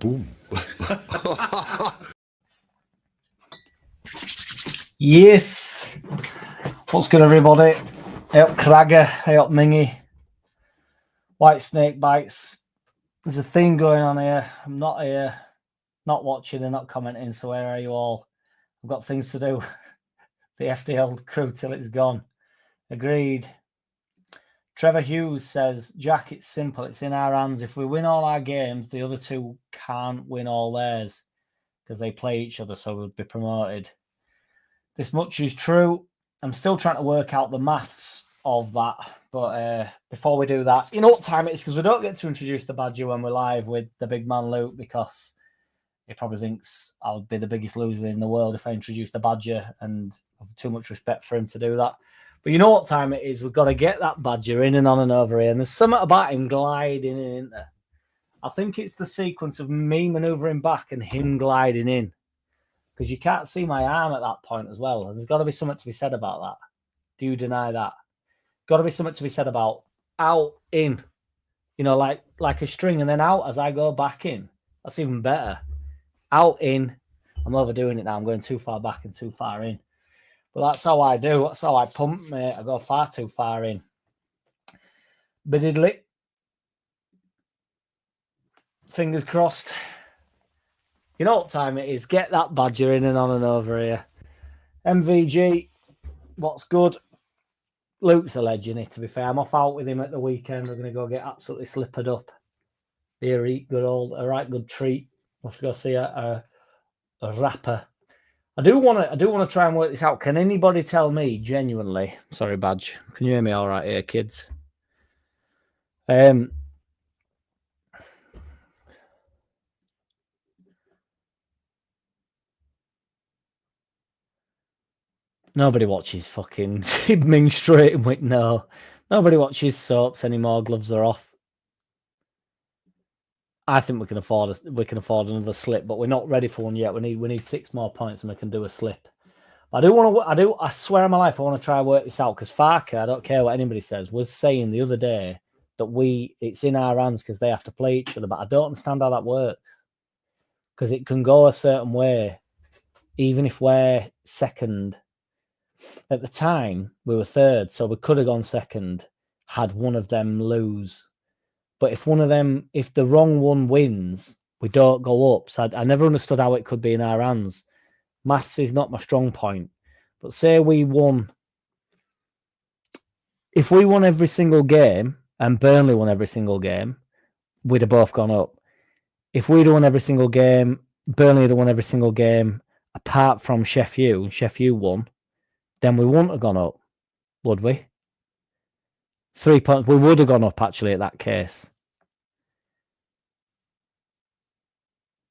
Boom. Yes. What's good, everybody? Hey up, Cragger. Hey up, Mingy. White Snake Bites. There's a theme going on here. I'm not here, not watching and not commenting, so where are you all? I've got things to do. The FDL crew till it's gone. Agreed. Trevor Hughes says, Jack, it's simple. It's in our hands. If we win all our games, the other two can't win all theirs because they play each other, so we'll be promoted. This much is true. I'm still trying to work out the maths of that. But before we do that, you know what time it is? Because we don't get to introduce the Badger when we're live with the big man Luke, because he probably thinks I would be the biggest loser in the world if I introduced the Badger, and I have too much respect for him to do that. But you know what time it is? We've got to get that Badger in and on and over here. And there's something about him gliding in, isn't there? I think it's the sequence of me manoeuvring back and him gliding in. Because you can't see my arm at that point as well. There's got to be something to be said about that. Do you deny that? Got to be something to be said about out, in. You know, like a string and then out as I go back in. That's even better. Out, in. I'm overdoing it now. I'm going too far back and too far in. But that's how I do. That's how I pump, mate. I go far too far in. Biddidly. Fingers crossed. You know what time it is? Get that Badger in and on and over here. MVG, what's good? Luke's a legend, to be fair. I'm off out with him at the weekend. We're going to go get absolutely slippered up. Here, eat a right good treat. We'll have to go see a rapper. I do want to try and work this out. Can anybody tell me genuinely? Sorry, Badge. Can you hear me all right here, kids? Nobody watches fucking Ming straight and with no. Nobody watches soaps anymore. Gloves are off. I think we can afford another slip, but we're not ready for one yet. We need 6 more points and we can do a slip. I swear on my life, I want to try and work this out, because Farker, I don't care what anybody says, was saying the other day that it's in our hands because they have to play each other, but I don't understand how that works. Because it can go a certain way, even if we're second. At the time, we were third, so we could have gone second had one of them lose. But if the wrong one wins, we don't go up. So I never understood how it could be in our hands. Maths is not my strong point. But say we won. If we won every single game and Burnley won every single game, we'd have both gone up. If we'd won every single game, Burnley would have won every single game, apart from Sheffield, and Sheffield won, then we wouldn't have gone up, would we? 3 points. We would have gone up, actually, at that case.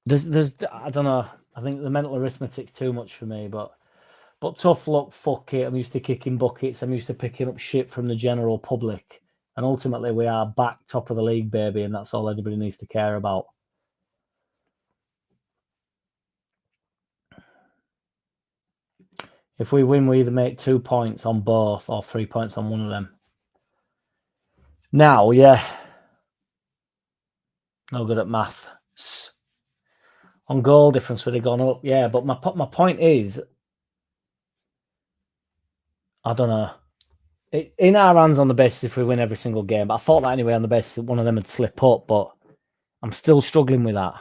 There's I don't know. I think the mental arithmetic's too much for me, but tough luck, fuck it. I'm used to kicking buckets. I'm used to picking up shit from the general public. And ultimately, we are back top of the league, baby, and that's all anybody needs to care about. If we win, we either make 2 points on both or 3 points on one of them. Now, yeah. No good at math. On goal difference, would have gone up. Yeah, but my point is, I don't know. In our hands on the basis if we win every single game. But I thought that anyway on the basis that one of them would slip up. But I'm still struggling with that.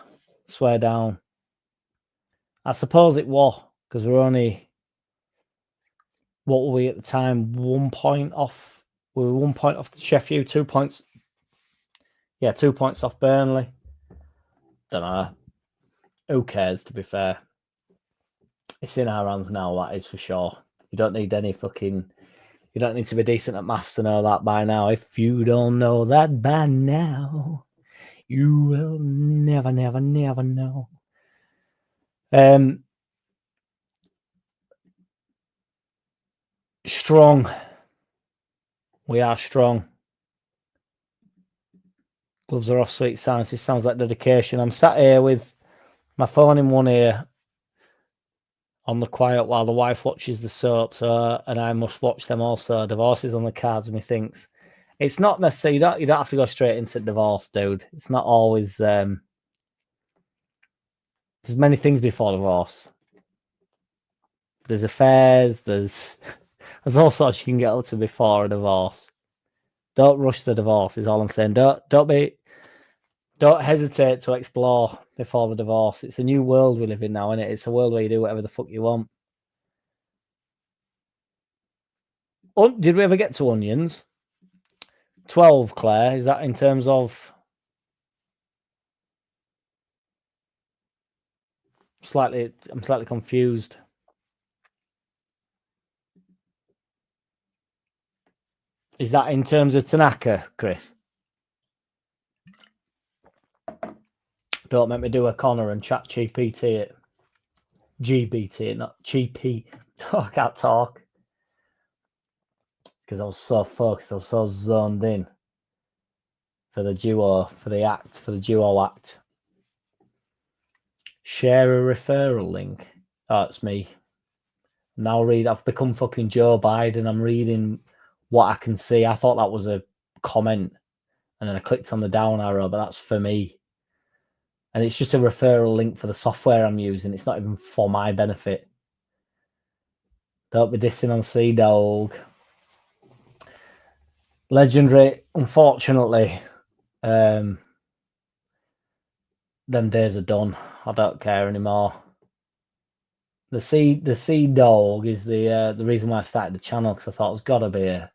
Swear down. I suppose it was, because we're only... What were we at the time? 1 point off. We were 1 point off Sheffield, 2 points. Yeah, 2 points off Burnley. Don't know. Who cares, to be fair? It's in our hands now, that is for sure. You don't need any fucking... You don't need to be decent at maths to know that by now. If you don't know that by now, you will never, never, never know. Strong. We are strong. Gloves are off, sweet sounds. This sounds like dedication. I'm sat here with my phone in one ear on the quiet while the wife watches the soaps, and I must watch them also. Divorce is on the cards, and he thinks it's not necessarily, you don't have to go straight into divorce, dude. It's not always There's many things before divorce. There's affairs, there's all sorts you can get up to before a divorce. Don't rush the divorce is all I'm saying. Don't hesitate to explore before the divorce. It's a new world we live in now, isn't it? It's a world where you do whatever the fuck you want. Did we ever get to onions? 12, Claire. Is that in terms of I'm slightly confused. Is that in terms of Tanaka, Chris? Don't make me do a Connor and chat GPT it. GBT, not GP. Oh, I can't talk. Because I was so focused, I was so zoned in for the duo act. Share a referral link. Oh, it's me. I've become fucking Joe Biden. I'm reading what I can see. I thought that was a comment. And then I clicked on the down arrow, but that's for me. And it's just a referral link for the software I'm using. It's not even for my benefit. Don't be dissing on Sea Dog. Legendary, unfortunately, them days are done. I don't care anymore. The Sea Dog is the reason why I started the channel, because I thought there's got to be a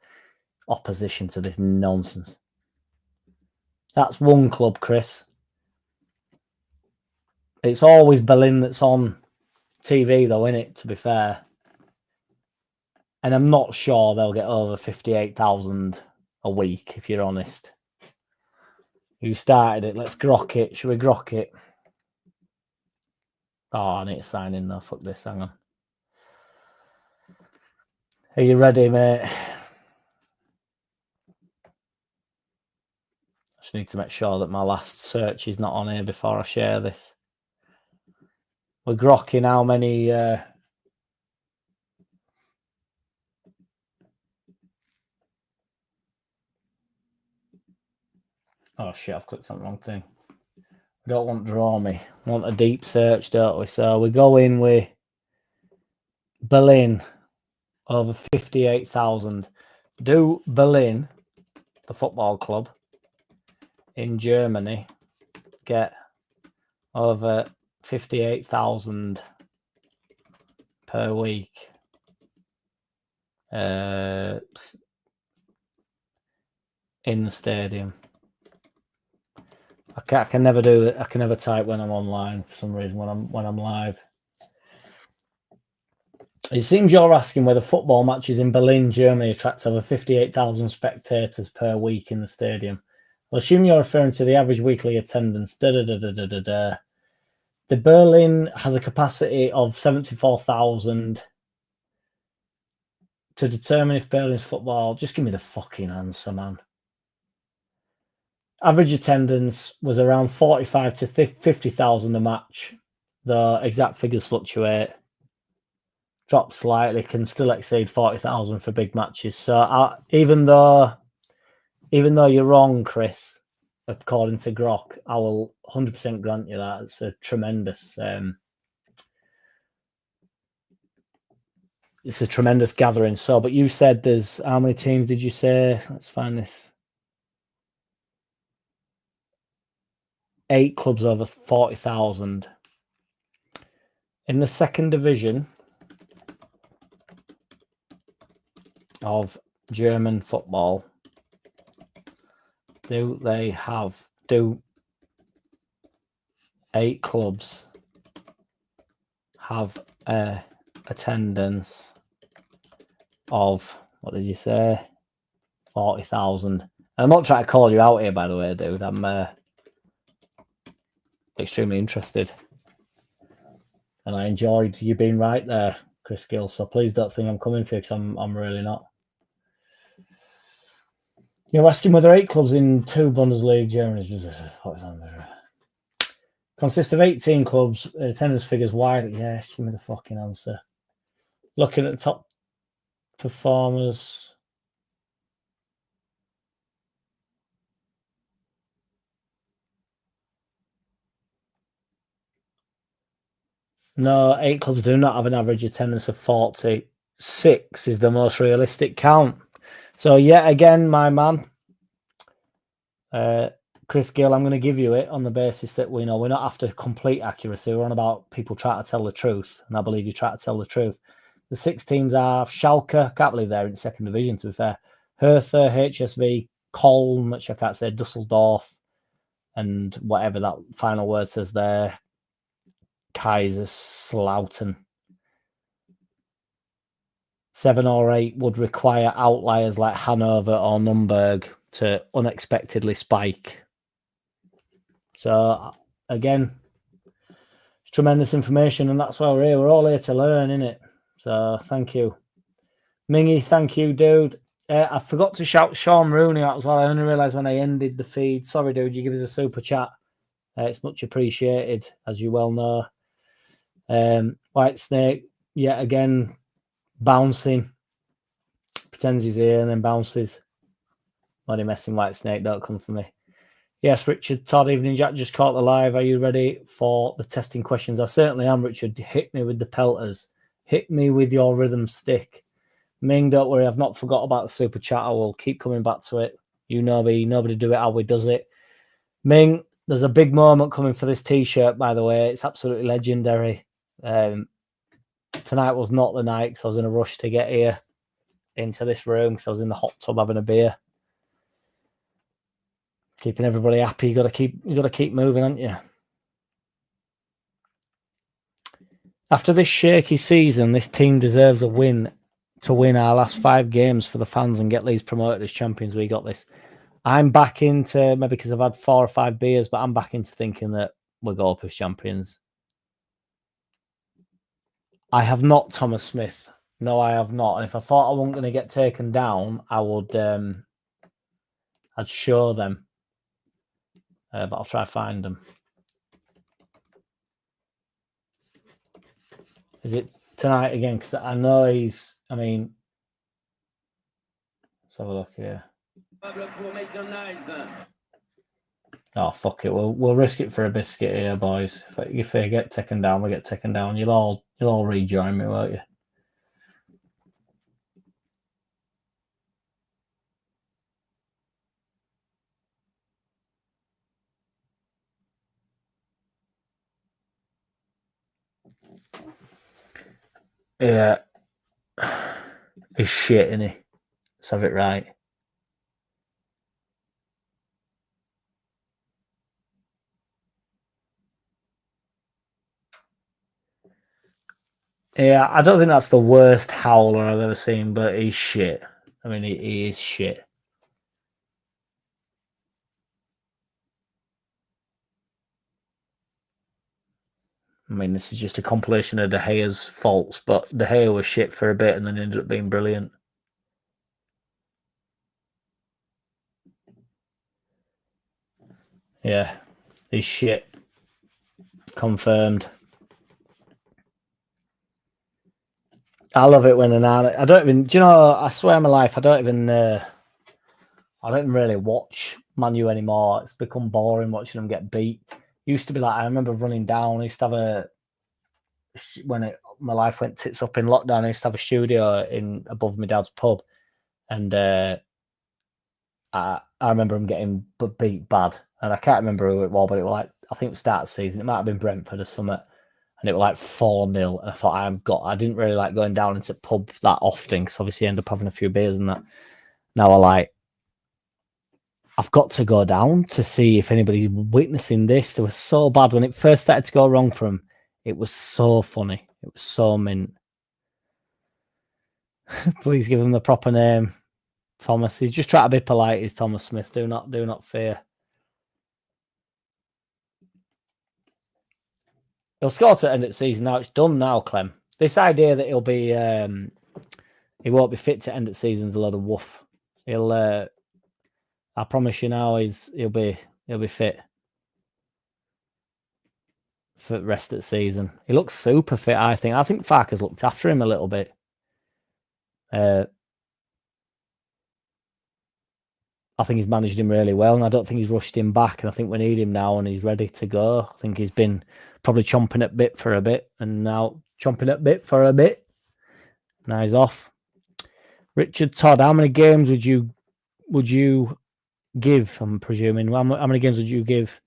opposition to this nonsense. That's one club, Chris. It's always Berlin that's on TV, though, isn't it? To be fair, and I'm not sure they'll get over 58,000 a week. If you're honest, who started it? Let's grok it. Should we grok it? Oh, I need to sign in though. Fuck this. Hang on. Are you ready, mate? I just need to make sure that my last search is not on here before I share this. We're grokking how many... Oh, shit, I've clicked on the wrong thing. We don't want draw me. We want a deep search, don't we? So we go in with Berlin, over 58,000. Do Berlin, the football club in Germany, get over 58,000 per week? In the stadium. I can never do it. I can never type when I'm online for some reason when I'm live. It seems you're asking whether football matches in Berlin, Germany attract over 58,000 spectators per week in the stadium. I'll assume you're referring to the average weekly attendance. The Berlin has a capacity of 74,000. To determine if Berlin's football... Just give me the fucking answer, man. Average attendance was around 45 to 50,000 a match. The exact figures fluctuate. Drop slightly, can still exceed 40,000 for big matches. So even though you're wrong, Chris, according to Grok, I will 100% grant you that. It's a tremendous... it's a tremendous gathering. So, but you said there's... How many teams did you say? Let's find this. 8 clubs over 40,000. In the second division of German football, do 8 clubs have a attendance of, what did you say, 40,000? I'm not trying to call you out here, by the way, dude. I'm extremely interested, and I enjoyed you being right there, Chris Gill. So please don't think I'm coming for you, because I'm really not. You're asking whether 8 clubs in 2 Bundesliga Germany consist of 18 clubs. Attendance figures widely. Yeah, give me the fucking answer. Looking at the top performers. No, 8 clubs do not have an average attendance of 40. 6 is the most realistic count. So yet again, my man, Chris Gill, I'm going to give you it on the basis that we're not after complete accuracy. We're on about people trying to tell the truth, and I believe you try to tell the truth. The 6 teams are Schalke, can't believe they're in second division, to be fair. Hertha, HSV, Köln, which I can't say, Dusseldorf, and whatever that final word says there, Kaiserslautern. 7 or 8 would require outliers like Hanover or Nürnberg to unexpectedly spike. So, again, it's tremendous information, and that's why we're here. We're all here to learn, innit? So, thank you. Mingy, thank you, dude. I forgot to shout Sean Rooney out as well. I only realised when I ended the feed. Sorry, dude, you give us a super chat. It's much appreciated, as you well know. White Snake, yet again, bouncing. Pretends he's here and then bounces. Money messing White Snake, don't come for me. Yes, Richard, Todd, evening, Jack. Just caught the live. Are you ready for the testing questions? I certainly am, Richard. Hit me with the pelters. Hit me with your rhythm stick. Ming, don't worry. I've not forgot about the super chat. I will keep coming back to it. You know me. Nobody do it how we does it. Ming, there's a big moment coming for this T-shirt, by the way. It's absolutely legendary. Tonight was not the night because I was in a rush to get here into this room because I was in the hot tub having a beer. Keeping everybody happy. You got to keep moving, haven't you? After this shaky season, this team deserves a win to win our last 5 games for the fans and get Leeds promoted as champions. We got this. I'm back into, maybe because I've had 4 or 5 beers, but I'm back into thinking that we'll go up as champions. I have not, Thomas Smith. No, I have not. And if I thought I wasn't going to get taken down, I would, I'd show them. But I'll try to find them. Is it tonight again? Because I know let's have a look here. Oh, fuck it. We'll risk it for a biscuit here, boys. If they get taken down, we get taken down. You'll all rejoin me, won't you? Yeah. He's shit, isn't he? Let's have it right. Yeah, I don't think that's the worst howler I've ever seen, but he's shit. I mean, he is shit. I mean, this is just a compilation of De Gea's faults, but De Gea was shit for a bit and then ended up being brilliant. Yeah, he's shit. Confirmed. I love it when I don't even, do you know, I swear on my life, I don't even really watch Man U anymore. It's become boring watching them get beat. Used to be like, I remember running down. I used to have my life went tits up in lockdown, I used to have a studio above my dad's pub. And I remember him getting beat bad. And I can't remember who it was, but it was like, I think it was start of the season. It might have been Brentford or something. And it was like 4-0. And I thought, I didn't really like going down into pub that often because obviously I end up having a few beers and that. Now I've got to go down to see if anybody's witnessing this. They were so bad when it first started to go wrong for them. It was so funny. It was so mint. Please give him the proper name, Thomas. He's just trying to be polite. He's Thomas Smith. Do not fear. He'll score to the end of the season. Now it's done. Now, Clem. This idea that he'll be he won't be fit to end of the season is a load of woof. I promise you now, he'll be fit for the rest of the season. He looks super fit, I think. I think Farker's looked after him a little bit. I think he's managed him really well, and I don't think he's rushed him back. And I think we need him now, and he's ready to go. I think he's been probably chomping at bit for a bit, and now chomping at bit for a bit. Now he's off. Richard Todd, how many games would you give? I'm presuming how many games would you give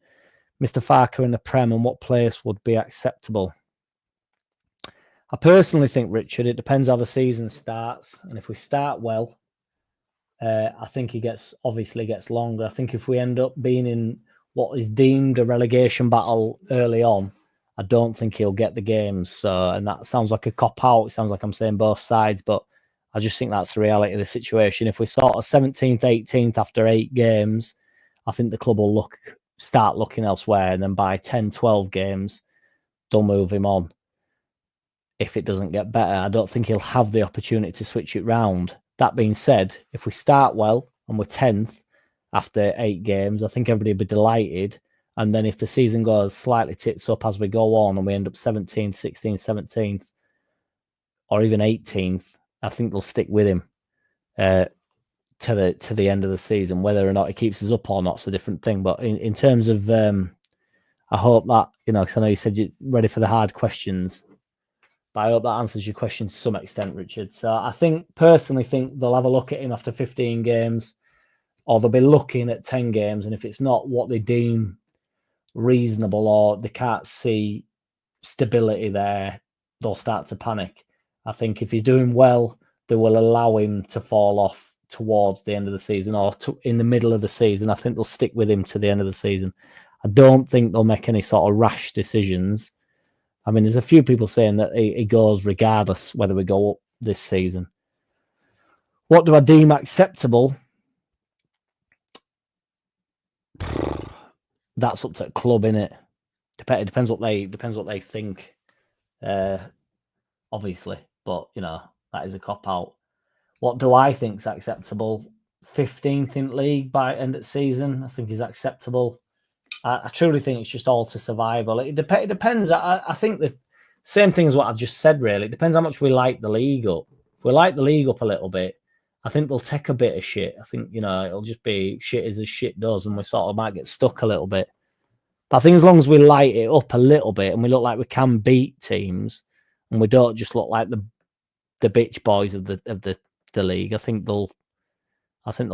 Mr. Farker in the Prem, and what place would be acceptable? I personally think, Richard, it depends how the season starts, and if we start well, I think he obviously gets longer. I think if we end up being in what is deemed a relegation battle early on, I don't think he'll get the games. So, and that sounds like a cop out. It sounds like I'm saying both sides, but I just think that's the reality of the situation. If we sort of 17th, 18th after 8 games, I think the club will start looking elsewhere, and then by 10, 12 games, they'll move him on. If it doesn't get better, I don't think he'll have the opportunity to switch it round. That being said, if we start well and we're 10th after 8 games, I think everybody will be delighted. And then if the season goes slightly tits up as we go on and we end up 17th, 16th, 17th, or even 18th, I think they'll stick with him to the end of the season. Whether or not he keeps us up or not is a different thing. But in terms of, I hope that, because I know you said you're ready for the hard questions. But I hope that answers your question to some extent, Richard. So I personally think they'll have a look at him after 15 games, or they'll be looking at 10 games. And if it's not what they deem reasonable, or they can't see stability there, they'll start to panic. I think if he's doing well, they will allow him to fall off towards the end of the season, or in the middle of the season. I think they'll stick with him to the end of the season. I don't think they'll make any sort of rash decisions. I mean, there's a few people saying that he goes regardless whether we go up this season. What do I deem acceptable? That's up to the club, innit? It depends what they think. Obviously, but that is a cop out. What do I think is acceptable? 15th in league by end of season, I think is acceptable. I truly think it's just all to survival. It depends. I think the same thing as what I've just said, really. It depends how much we like the league up. If we like the league up a little bit, I think they'll take a bit of shit. I think, it'll just be shit as shit does, and we sort of might get stuck a little bit. But I think as long as we light it up a little bit and we look like we can beat teams, and we don't just look like the bitch boys of the league, I think they'll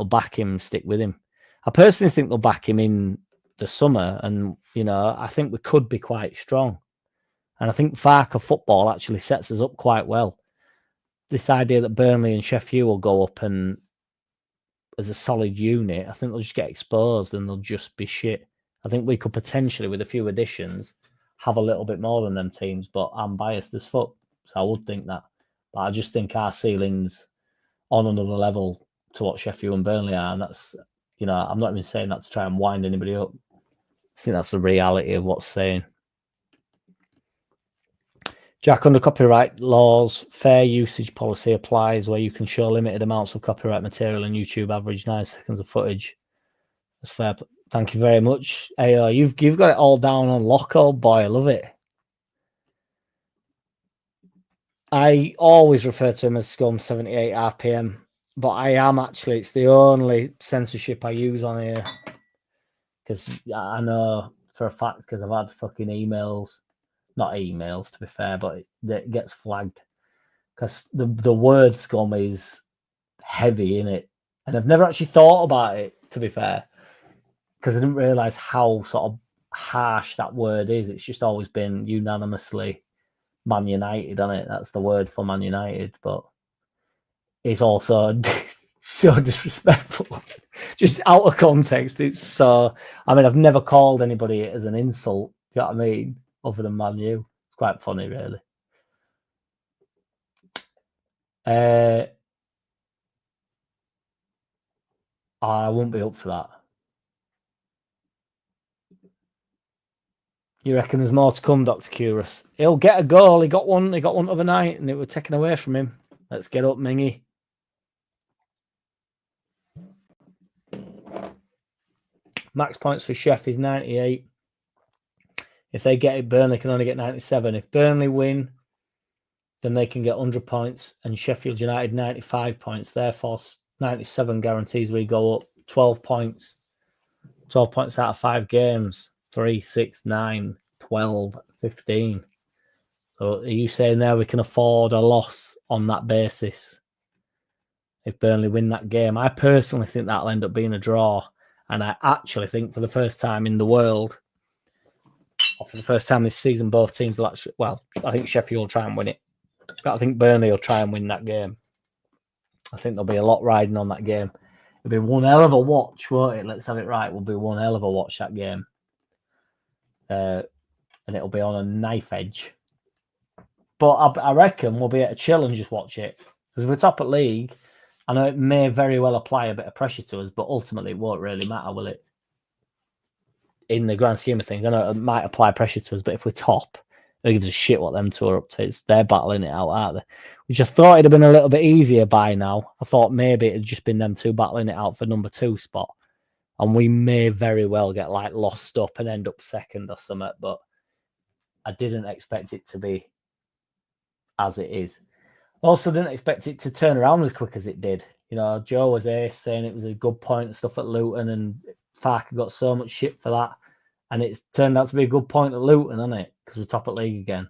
back him, stick with him. I personally think they'll back him in the summer, and I think we could be quite strong. And I think Farker football actually sets us up quite well. This idea that Burnley and Sheffield will go up and as a solid unit, I think they'll just get exposed and they'll just be shit. I think we could potentially, with a few additions, have a little bbit more than them teams, but I'm biased as fuck, so I would think that. But I just think our ceiling's on another level to what Sheffield and Burnley are, and that's, I'm not even saying that to try and wind anybody up. I think that's the reality of what's saying. Jack, under copyright laws, fair usage policy applies where you can show limited amounts of copyright material and YouTube average 9 seconds of footage. That's fair. Thank you very much. Hey, you've got it all down on lock, old boy. I love it. I always refer to him as Scum 78 RPM, but I am actually, it's the only censorship I use on here. Because I know for a fact, because I've had fucking emails, not emails to be fair, but it gets flagged. Because the word scum is heavy in it. And I've never actually thought about it, to be fair. Because I didn't realise how sort of harsh that word is. It's just always been unanimously Man United on it. That's the word for Man United. But it's also so disrespectful. Just out of context. It's so... I mean, I've never called anybody as an insult. Do you know what I mean? Other than Man U. It's quite funny, really. I won't be up for that. You reckon there's more to come, Dr. Curus? He'll get a goal. He got one the other night, and it was taken away from him. Let's get up, Mingy. Max points for Chef is 98. If they get it, Burnley can only get 97. If Burnley win, then they can get 100 points, and Sheffield United 95 points. Therefore, 97 guarantees we go up. 12 points. 12 points out of 5 games. 3, 6, 9, 12, 15. So are you saying there we can afford a loss on that basis if Burnley win that game? I personally think that'll end up being a draw. And I actually think for the first time in the world, or for the first time this season, both teams will actually, well, I think Sheffield will try and win it. But I think Burnley will try and win that game. I think there'll be a lot riding on that game. It'll be one hell of a watch, won't it? Let's have it right. Will be one hell of a watch, that game. And it'll be on a knife edge. But I reckon we'll be able to chill and just watch it. Because if we're top at league, I know it may very well apply a bit of pressure to us, but ultimately it won't really matter, will it? In the grand scheme of things, I know it might apply pressure to us, but if we're top, who gives a shit what them two are up to? They're battling it out, aren't they? Which I thought it'd have been a little bit easier by now. I thought maybe it'd just been them two battling it out for number 2 spot. And we may very well get like lost up and end up second or something, but I didn't expect it to be as it is. Also didn't expect it to turn around as quick as it did. You know, Joe was saying it was a good point and stuff at Luton, and Farke got so much shit for that. And it's turned out to be a good point at Luton, hasn't it? Because we're top at league again.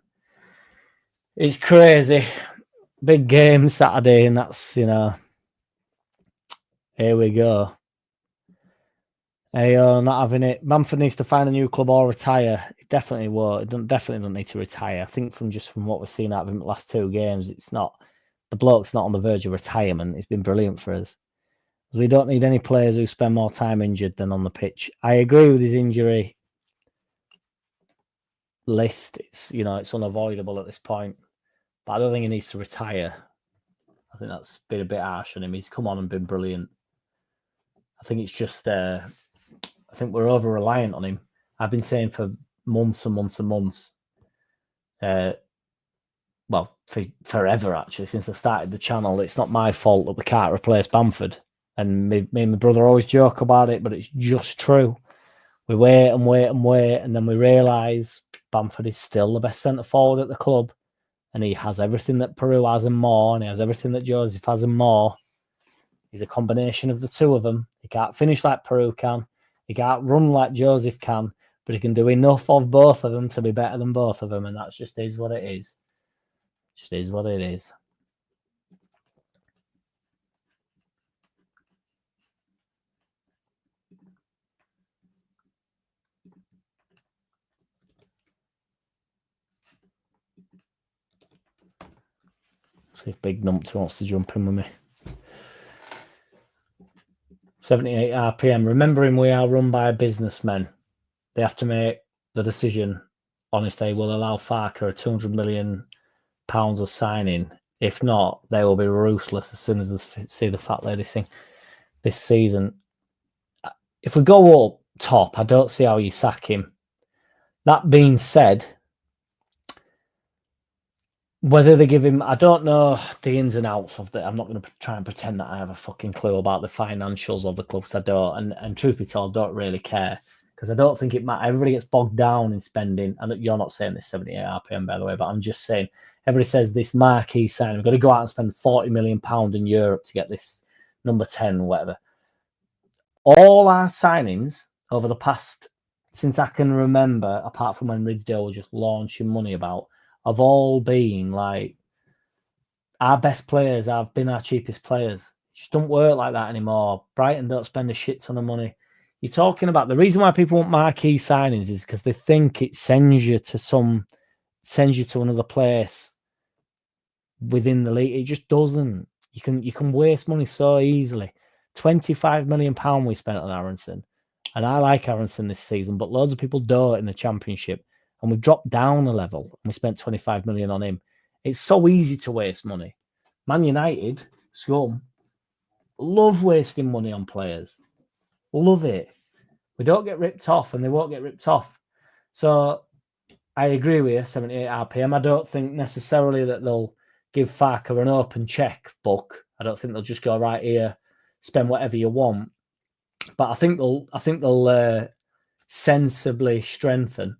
It's crazy. Big game Saturday, and that's, you know, here we go. Hey, not having it. Bamford needs to find a new club or retire. It definitely won't. It definitely don't need to retire. I think from what we've seen out of him the last 2 games, it's not, the bloke's not on the verge of retirement. It's been brilliant for us. We don't need any players who spend more time injured than on the pitch. I agree with his injury list. It's, you know, it's unavoidable at this point. But I don't think he needs to retire. I think that's been a bit harsh on him. He's come on and been brilliant. I think it's just, I think we're over-reliant on him. I've been saying for months and months and months, well, for forever actually, since I started the channel, it's not my fault that we can't replace Bamford. And me and my brother always joke about it, but it's just true. We wait and wait and wait, and then we realise Bamford is still the best centre-forward at the club. And he has everything that Peru has and more, and he has everything that Joseph has and more. He's a combination of the two of them. He can't finish like Peru can. He can't run like Joseph can, but he can do enough of both of them to be better than both of them, and that just is what it is. Just is what it is. See if Big Numpty wants to jump in with me. 78 RPM. Remembering we are run by businessmen. They have to make the decision on if they will allow Farke a £200 million of signing. If not, they will be ruthless as soon as they see the fat lady sing this season. If we go up top, I don't see how you sack him. That being said, whether they give him, I don't know the ins and outs of it. I'm not going to try and pretend that I have a fucking clue about the financials of the club, because I don't. And truth be told, don't really care, because I don't think it matters. Everybody gets bogged down in spending. And you're not saying this 78 RPM, by the way, but I'm just saying, everybody says this marquee sign, we've got to go out and spend £40 million in Europe to get this number 10 or whatever. All our signings over the past, since I can remember, apart from when Ridsdale was just launching money about, have all been like, our best players have been our cheapest players. It just don't work like that anymore. Brighton don't spend a shit ton of money. You're talking about the reason why people want marquee signings is because they think it sends you to another place within the league. It just doesn't. You can waste money so easily. £25 million we spent on Aronson, and I like Aronson this season, but loads of people don't in the Championship. And we've dropped down a level, and we spent 25 million on him. It's so easy to waste money. Man United, scum, love wasting money on players. Love it. We don't get ripped off, and they won't get ripped off. So I agree with you, 78 RPM. I don't think necessarily that they'll give Farke an open check book. I don't think they'll just go, right here, spend whatever you want. But I think they'll sensibly strengthen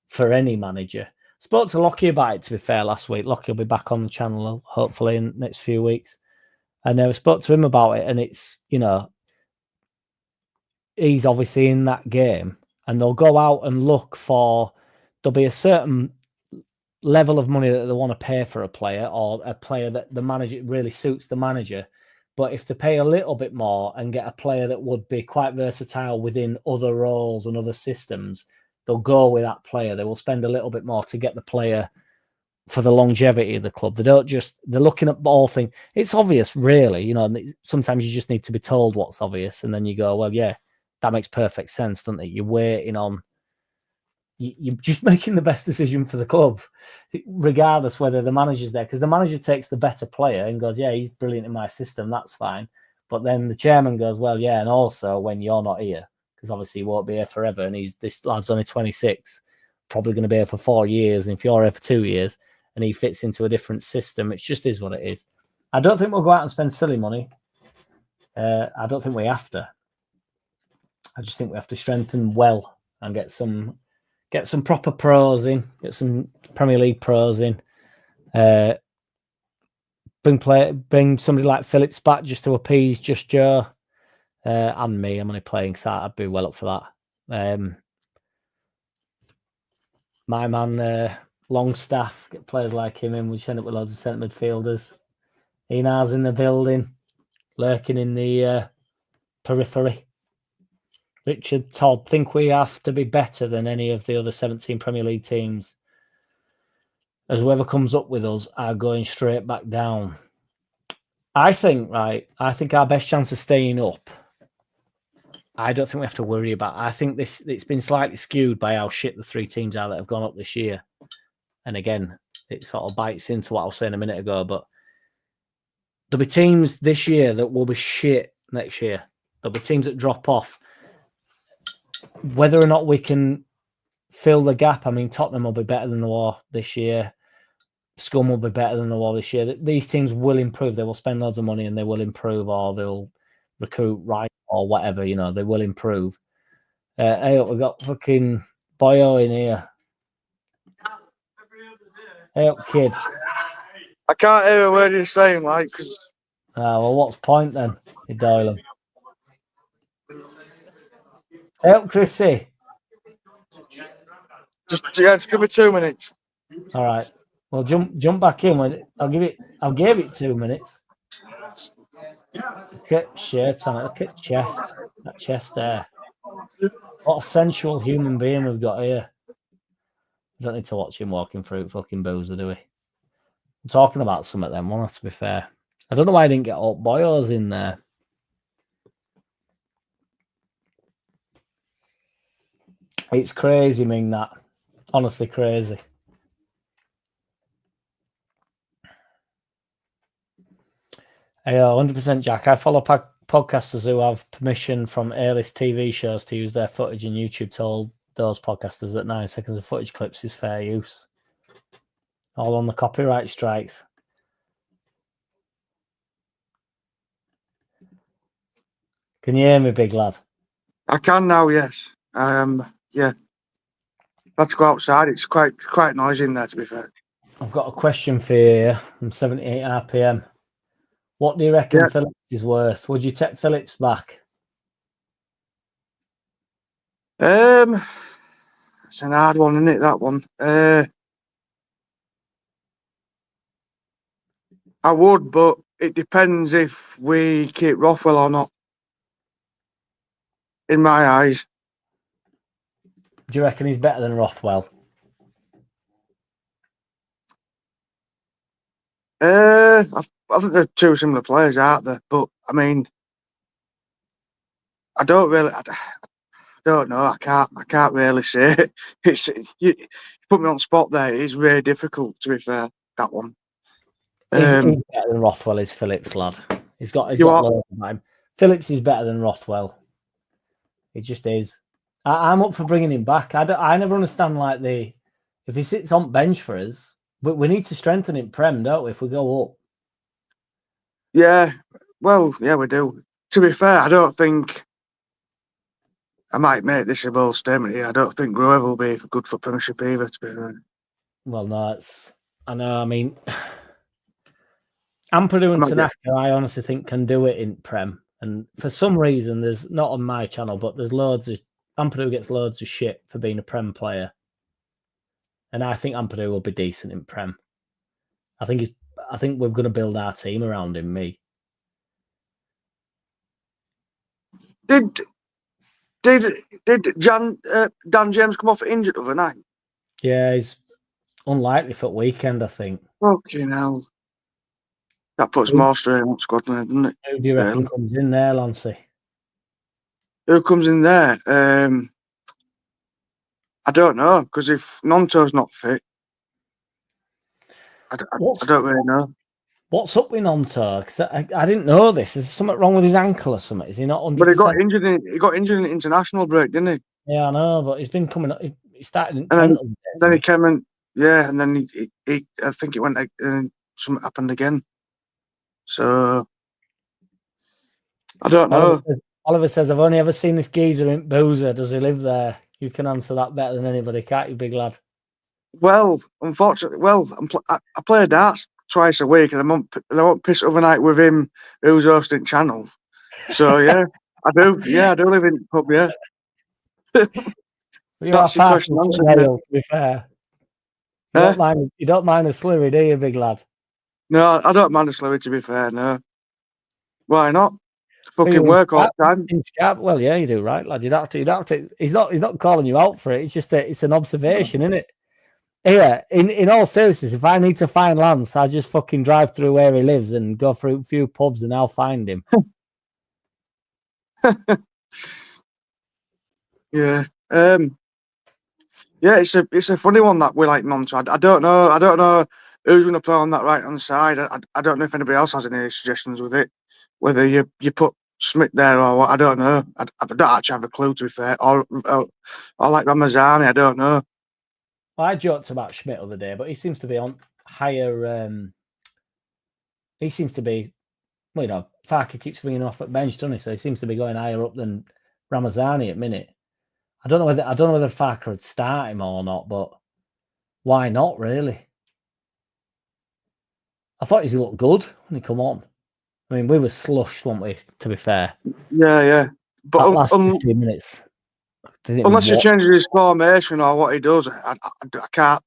for any manager. Spoke to Lockie about it, to be fair, last week. Lockie will be back on the channel, hopefully, in the next few weeks. And I spoke to him about it, and it's, you know, he's obviously in that game, and they'll go out and look for. There'll be a certain level of money that they want to pay for a player, or a player that the manager really suits the manager. But if they pay a little bit more and get a player that would be quite versatile within other roles and other systems, they'll go with that player. They will spend a little bit more to get the player for the longevity of the club. They don't just, they're looking at all things. It's obvious, really, sometimes you just need to be told what's obvious. And then you go, well, yeah, that makes perfect sense, doesn't it? You're waiting on, you're just making the best decision for the club, regardless whether the manager's there, because the manager takes the better player and goes, yeah, he's brilliant in my system, that's fine. But then the chairman goes, well, yeah, and also when you're not here, because obviously he won't be here forever, and this lad's only 26, probably going to be here for 4 years, and if you're here for 2 years and he fits into a different system, it just is what it is. I don't think we'll go out and spend silly money. I don't think we have to. I just think we have to strengthen well and get some proper pros in, get some Premier League pros in. Bring somebody like Phillips back just to appease Just Joe and me. I'm only playing, so I'd be well up for that. My man Longstaff, get players like him in. We just end up with loads of centre midfielders. Inar's in the building, lurking in the periphery. Richard, Todd, think we have to be better than any of the other 17 Premier League teams, as whoever comes up with us are going straight back down. I think our best chance of staying up, I don't think we have to worry about. I think it's been slightly skewed by how shit the 3 teams are that have gone up this year. And again, it sort of bites into what I was saying a minute ago, but there'll be teams this year that will be shit next year. There'll be teams that drop off. Whether or not we can fill the gap, I mean, Tottenham will be better than the war this year. Scum will be better than the war this year. These teams will improve. They will spend loads of money and they will improve, or they'll recruit right or whatever, they will improve. Hey, we've got fucking Boyo in here. Hey up, kid. I can't hear a word you're saying, like, because... well, what's the point then, you Doyle? Hey up, Chrissy. Just give me 2 minutes. All right. Well, jump back in. I'll give it 2 minutes. Look at shirt on it. Look at chest. That chest there. What a sensual human being we've got here. We don't need to watch him walking through fucking boozer, do we? I'm talking about some of them, one has to be fair. I don't know why I didn't get all Boyos in there. It's crazy, Ming, that. Honestly crazy. Hey, 100% Jack. I follow podcasters who have permission from A-list TV shows to use their footage, and YouTube told those podcasters that 9 seconds of footage clips is fair use. All on the copyright strikes. Can you hear me, big lad? I can now, yes. Yeah. Let's go outside. It's quite noisy in there, to be fair. I've got a question for you here from 78 RPM. What do you reckon Phillips is worth? Would you take Phillips back? It's an hard one, isn't it, that one? I would, but it depends if we keep Rothwell or not, in my eyes. Do you reckon he's better than Rothwell? I think they're 2 similar players, aren't they? But, I mean, I don't know. I can't really say. You put me on the spot there. It's really difficult, to be fair, that one. He's better than Rothwell is Phillips, lad. He's got loads of time. Phillips is better than Rothwell. It just is. I'm up for bringing him back. I never understand if he sits on bench for us, but we need to strengthen him Prem, don't we? If we go up. Yeah, well, yeah, we do. To be fair, I don't think I might make this a bold statement here. I don't think Grover will be good for Premiership either, to be fair. Well, no, I know. I mean, Ampadu and Tanaka, I honestly think can do it in Prem, And for some reason, there's not on my channel, but there's loads of Ampadu gets loads of shit for being a Prem player. And I think Ampadu will be decent in Prem. I think we're going to build our team around him, me. Did Dan James come off injured overnight? Yeah, he's unlikely for the weekend, I think. Fucking hell. That puts more strain on Scotland, doesn't it? Who do you reckon comes in there, Lancey? Who comes in there? I don't know, because if Nonto's not fit, I don't really know. What's up with Nonto? Because I didn't know this. Is something wrong with his ankle or something? Is he not 100%? But he got injured in the international break, didn't he? Yeah, I know, but he's been coming up. He started in and Trent. then he came in, yeah, and then he I think it went and something happened again. So I don't know. Oliver says, I've only ever seen this geezer in Boozer. Does he live there? You can answer that better than anybody, can't you, big lad? Well, unfortunately, I play darts twice a week, and I won't piss overnight with him who's hosting channel. So yeah, I do. Yeah, I do live in the pub. Yeah. That's the question answered. To be fair, you don't mind a slurry, do you, big lad? No, I don't mind a slurry. To be fair, no. Why not? Fucking work all the time. In Skype, well, yeah, you do, right, lad. You don't have to. He's not calling you out for it. It's just it's an observation, isn't it? Yeah, in all seriousness, if I need to find Lance, I just fucking drive through where he lives and go through a few pubs and I'll find him. Yeah. Yeah, it's a funny one that we like Nonto. I don't know who's going to play on that right hand side. I don't know if anybody else has any suggestions with it. Whether you put Smith there or what, I don't know. I don't actually have a clue, to be fair. Or like Ramazani, I don't know. Well, I joked about Schmidt the other day, but he seems to be on higher. He seems to be, well, you know, Farker keeps bringing him off at bench, doesn't he? So he seems to be going higher up than Ramazani at minute. I don't know whether Farker would start him or not, but why not? Really, I thought he looked good when he come on. I mean, we were slushed, weren't we? To be fair. Yeah. But that last 15 minutes. Unless he changes his formation or what he does, I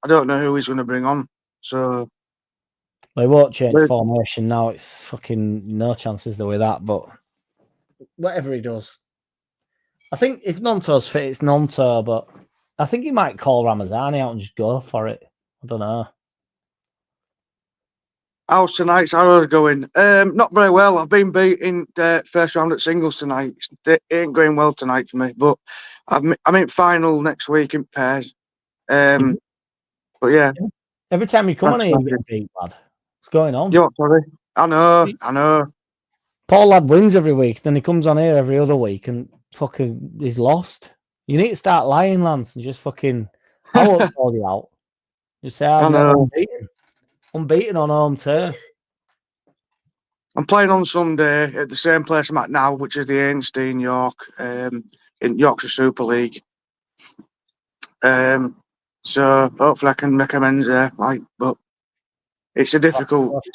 don't know who he's going to bring on. So. Well, he won't change formation now. It's fucking no chances there with that. But whatever he does, I think if Nonto's fit, it's Nonto. But I think he might call Ramazani out and just go for it. I don't know. How's tonight's arrows going? Not very well. I've been beaten first round at singles tonight. It ain't going well tonight for me. But I'm in final next week in pairs. But yeah. Every time you come on here, you get beat, lad. What's going on? You're sorry. I know. Paul lad wins every week, then he comes on here every other week and fucking he's lost. You need to start lying, Lance, and just fucking I won't call you out. Just say I'm unbeaten on home turf. I'm playing on Sunday at the same place I'm at now, which is the Einstein York, in Yorkshire Super League. So hopefully I can make amends there. But it's a difficult.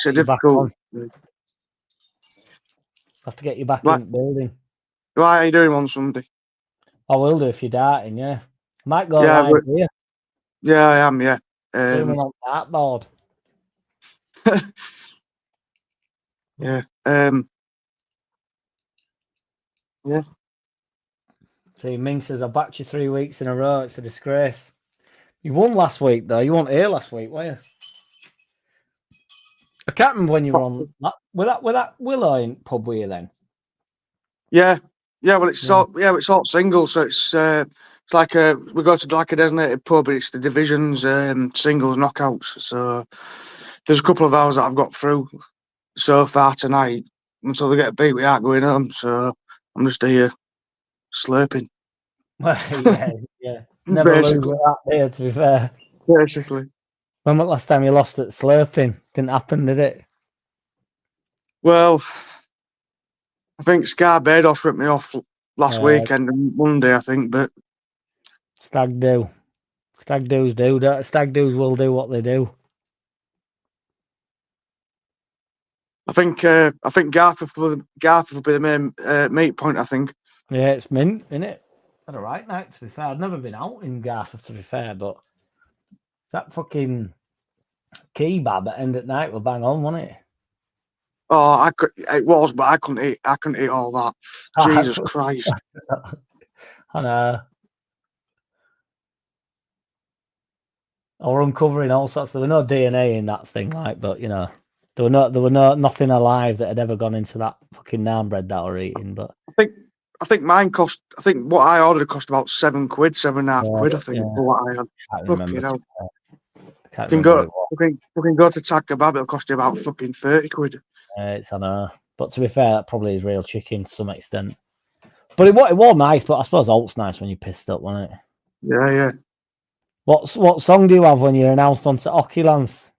Have to get you back in the building. Why are you doing on Sunday? I will do if you're darting, yeah. I might go live here. Yeah, I am, yeah. Someone on that board. Yeah. Yeah. See, Ming says, I backed you 3 weeks in a row. It's a disgrace. You won last week, though. You weren't here last week, were you? I can't remember when you were on. With that Willow in pub, were you then? Yeah. Well, it's all singles, so it's like we go to like a designated pub. It's the divisions singles knockouts. So there's a couple of hours that I've got through so far tonight. Until they get beat, we aren't going home. So I'm just here slurping. Well, yeah. Never lose with that there, to be fair. Basically. When was the last time you lost at slurping? Didn't happen, did it? Well, I think Scarbados ripped me off last weekend and Monday, I think, but Stag do's will do what they do. I think Garforth will be the main meet point. I think. Yeah, it's mint, isn't it? Had a right night, to be fair. I'd never been out in Garforth, to be fair, but that fucking kebab at end at night were bang on, wasn't it? Oh, it was, but I couldn't eat all that. Jesus Christ! I know. Or uncovering all sorts. There were no DNA in that thing, like, but you know, there were nothing alive that had ever gone into that fucking naan bread that we're eating. But I think mine cost. I think what I ordered cost about £7, £7.5. I think for what I had. I can't remember. I can't can remember. go to Tag Kebab. It'll cost you about fucking £30. It's I know, but to be fair, that probably is real chicken to some extent. But it was nice. But I suppose Alt's nice when you're pissed up, wasn't it? Yeah, yeah. What song do you have when you're announced onto Hockey Lands?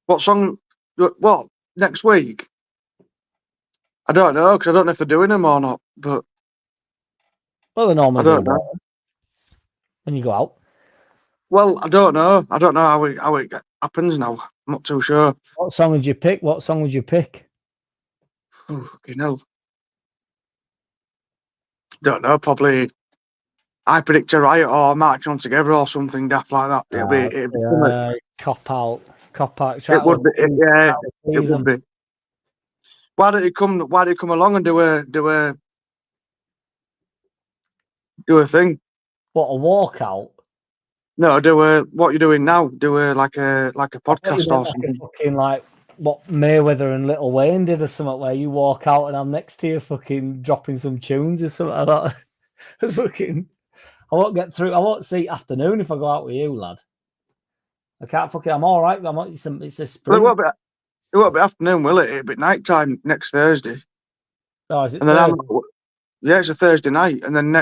What song? What next week? I don't know because I don't know if they're doing them or not. But Well, they normally I don't know when you go out. Well, I don't know. I don't know how it happens now. I'm not too sure. What song would you pick? What song would you pick? Oh, fucking hell. Don't know. Probably I Predict a Riot or March On Together or something daft like that. It'll be Cop out. It would be. It would be. Why don't you come along and do a thing? What, a walkout? No, do what you're doing now. Do like a podcast or something. Fucking like what Mayweather and Lil Wayne did or something, where you walk out and I'm next to you, fucking dropping some tunes or something like that. It's fucking. I won't get through. I won't see afternoon if I go out with you, lad. I can't fucking. I'm all right. It's a spring. Well, it won't be afternoon, will it? It'll be night time next Thursday. Oh, is it? And then it's a Thursday night, and then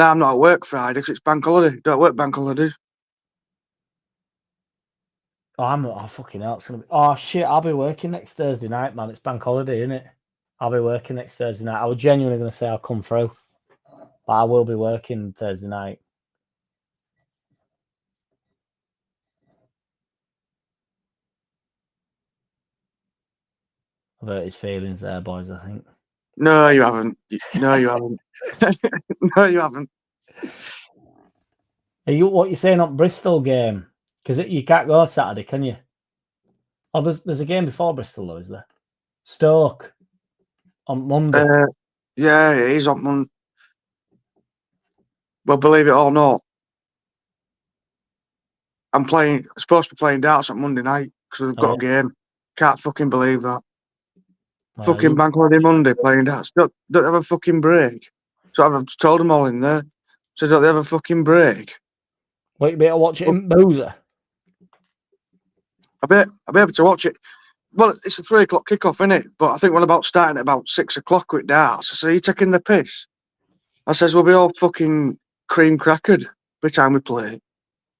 I'm not at work Friday because it's bank holiday. Don't work bank holidays. Oh, I'm not. Oh, fucking hell. It's gonna be. Oh shit! I'll be working next Thursday night, man. It's bank holiday, isn't it? I'll be working next Thursday night. I was genuinely going to say I'll come through, but I will be working Thursday night. I've hurt his feelings there, boys. I think. No, you haven't. No, you haven't. No, you haven't. What you saying on Bristol game? Because you can't go Saturday, can you? Oh, there's a game before Bristol, though, is there? Stoke on Monday. Yeah, it is on Monday. Well, believe it or not, I'm supposed to be playing darts on Monday night because we've got a game. Can't fucking believe that. Fucking bank holiday Monday playing darts. Don't have a fucking break. So I've told them all in there. So don't they have a fucking break? Wait, you better watch it in Boozer. I'll be able to watch it. Well, it's a 3 o'clock kickoff, innit? But I think we're about starting at about 6 o'clock with darts. So you taking the piss? I says we'll be all fucking cream crackered by the time we play.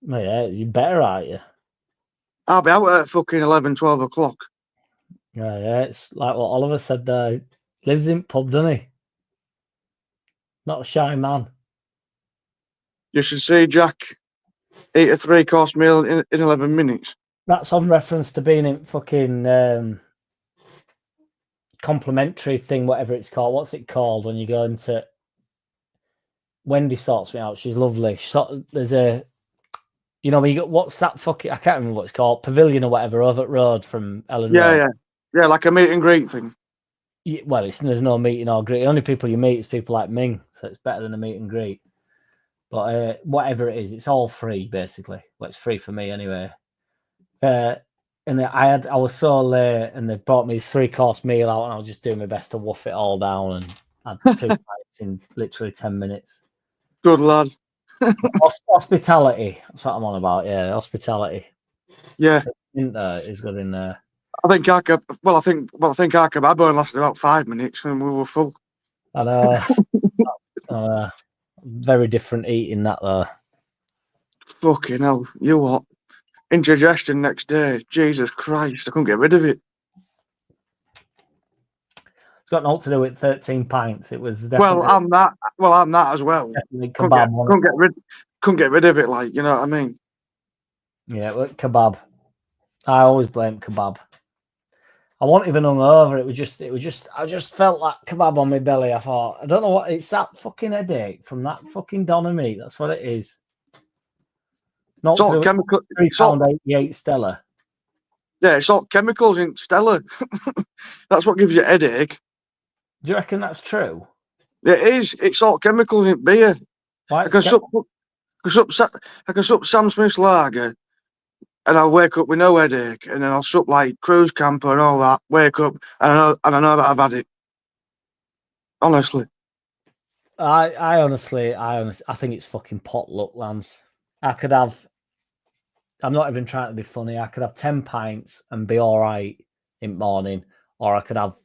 Oh, yeah, you better, aren't you? I'll be out at fucking 11, 12 o'clock. Yeah, it's like what Oliver said there. Lives in pub, doesn't he? Not a shy man. You should see Jack eat a 3-course meal in 11 minutes. That's on reference to being in fucking complimentary thing, whatever it's called. What's it called when you go into... Wendy sorts me out. She's lovely. There's a... You know, when you got... What's that fucking... I can't remember what it's called. Pavilion or whatever over at Road from Ellen Road. Yeah, like a meet and greet thing. Yeah, well, there's no meeting or greet. The only people you meet is people like Ming, so it's better than a meet and greet. But whatever it is, it's all free, basically. Well, it's free for me anyway. And I was so late, and they brought me this 3-course meal out, and I was just doing my best to woof it all down, and had 2 pints in literally 10 minutes. Good lad. Hospitality. That's what I'm on about. Yeah, hospitality. Yeah, is good in there. I think our kebab only lasted about 5 minutes, and we were full. I know. Very different eating that though. Fucking hell! You what? Indigestion next day. Jesus Christ! I couldn't get rid of it. It's got nothing to do with 13 pints. It was definitely... I'm that as well. Couldn't get rid of it. Like, you know what I mean? Yeah, kebab. I always blame kebab. I wasn't even hungover. It was just. I just felt that kebab on my belly. I thought, I don't know what it's that fucking headache from that fucking doner meat. That's what it is. Not It's all to chemical. £3.88 Stella. Yeah, it's all chemicals in Stella. That's what gives you a headache. Do you reckon that's true? It is. It's all chemicals in beer. Why? I can sup Sam Smith's lager, and I'll wake up with no headache, and then I'll sup like Cruise Camper and all that. Wake up, and I know that I've had it. Honestly, I honestly, I think it's fucking potluck, Lance. I could have. I'm not even trying to be funny. I could have 10 pints and be all right in the morning, or I could have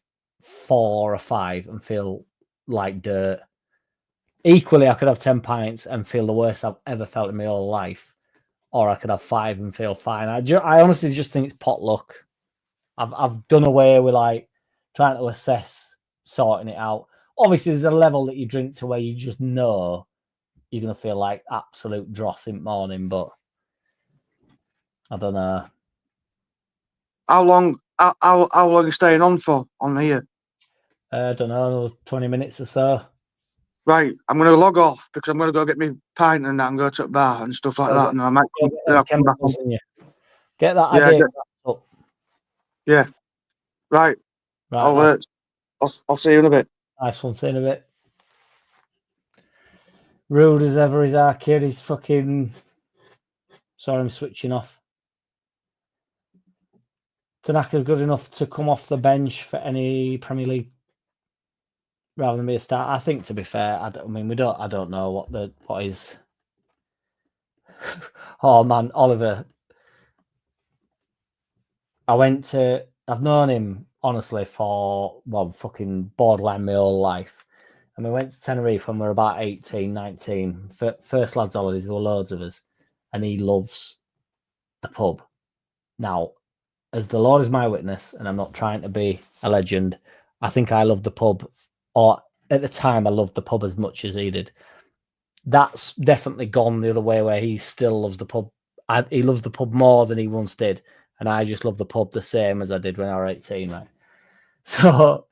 4 or 5 and feel like dirt. Equally, I could have 10 pints and feel the worst I've ever felt in my whole life, or I could have 5 and feel fine. I honestly just think it's potluck. I've done away with like trying to assess sorting it out. Obviously, there's a level that you drink to where you just know you're gonna feel like absolute dross in the morning, but I don't know. how long are you staying on for on here? I don't know, 20 minutes or so. Right, I'm going to log off because I'm going to go get me pint and that and go to a bar and stuff like that. And I might come back on. Get that Yeah, idea up. Yeah. Right. Right. I'll see you in a bit. Nice one. See you in a bit. Rude as ever is our kid. He's fucking. Sorry, I'm switching off. Tanaka's good enough to come off the bench for any Premier League rather than be a start. I think, to be fair, I don't know what is. Oh man, Oliver. I've known him honestly for fucking borderline my whole life. And we went to Tenerife when we were about 18, 19. First lads holidays, there were loads of us. And he loves the pub. Now, as the Lord is my witness, and I'm not trying to be a legend, I think I loved the pub, or at the time I loved the pub as much as he did. That's definitely gone the other way, where he still loves the pub. He loves the pub more than he once did, and I just love the pub the same as I did when I was 18, right? So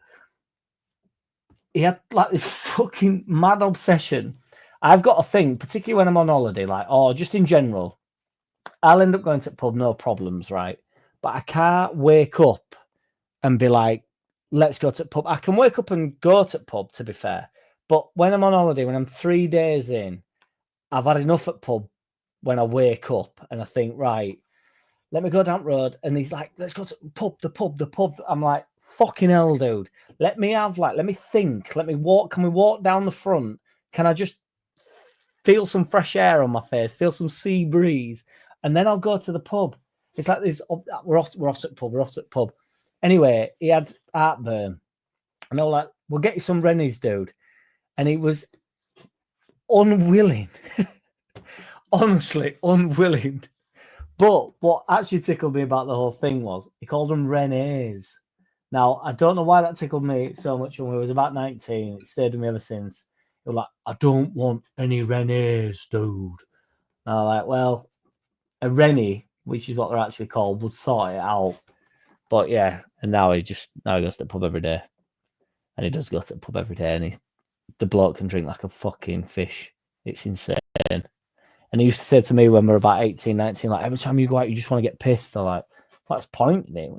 he had like this fucking mad obsession. I've got a thing, particularly when I'm on holiday, like, or just in general, I'll end up going to the pub, no problems, right? But I can't wake up and be like, let's go to the pub. I can wake up and go to the pub, to be fair. But when I'm on holiday, when I'm 3 days in, I've had enough at pub when I wake up and I think, right, let me go down the road. And he's like, let's go to the pub. I'm like, fucking hell, dude. Let me think. Let me walk. Can we walk down the front? Can I just feel some fresh air on my face, feel some sea breeze? And then I'll go to the pub. It's like this. We're off to the pub. Anyway, he had heartburn. And I was like, we'll get you some Rennies, dude. And he was unwilling. Honestly, unwilling. But what actually tickled me about the whole thing was he called them Rennies. Now, I don't know why that tickled me so much when we was about 19. It stayed with me ever since. He was like, I don't want any Rennies, dude. And I'm like, well, a Rennie, which is what they're actually called, would sort it out. But yeah, and now he goes to the pub every day. And he does go to the pub every day, and the bloke can drink like a fucking fish. It's insane. And he used to say to me when we were about 18, 19, like, every time you go out, you just want to get pissed. I'm like, what's the point in it?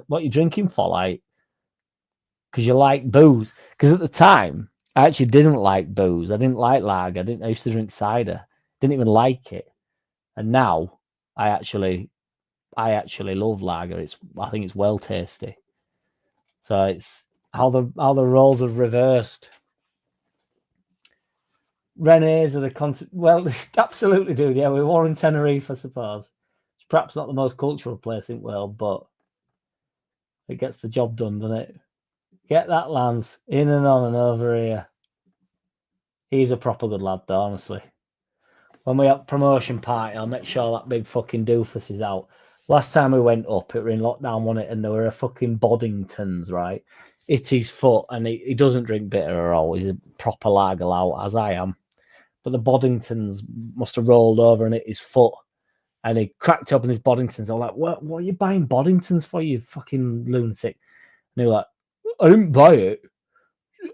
What are you drinking for? Like, because you like booze. Because at the time, I actually didn't like booze. I didn't like lager. I used to drink cider. Didn't even like it. And now I actually love lager. I think it's well tasty. So it's how the roles have reversed. Rennes are well, absolutely, dude. Yeah, we were in Tenerife, I suppose. It's perhaps not the most cultural place in the world, but it gets the job done, doesn't it? Get that Lance in and on and over here. He's a proper good lad, though, honestly. When we have promotion party, I'll make sure that big fucking doofus is out. Last time we went up, it were in lockdown, wasn't it? And there were a fucking Boddingtons, right? It's his foot, and he doesn't drink bitter at all. He's a proper lager out, as I am. But the Boddingtons must have rolled over and hit his foot. And he cracked open his Boddingtons. I'm like, what are you buying Boddingtons for, you fucking lunatic? And he was like, I didn't buy it.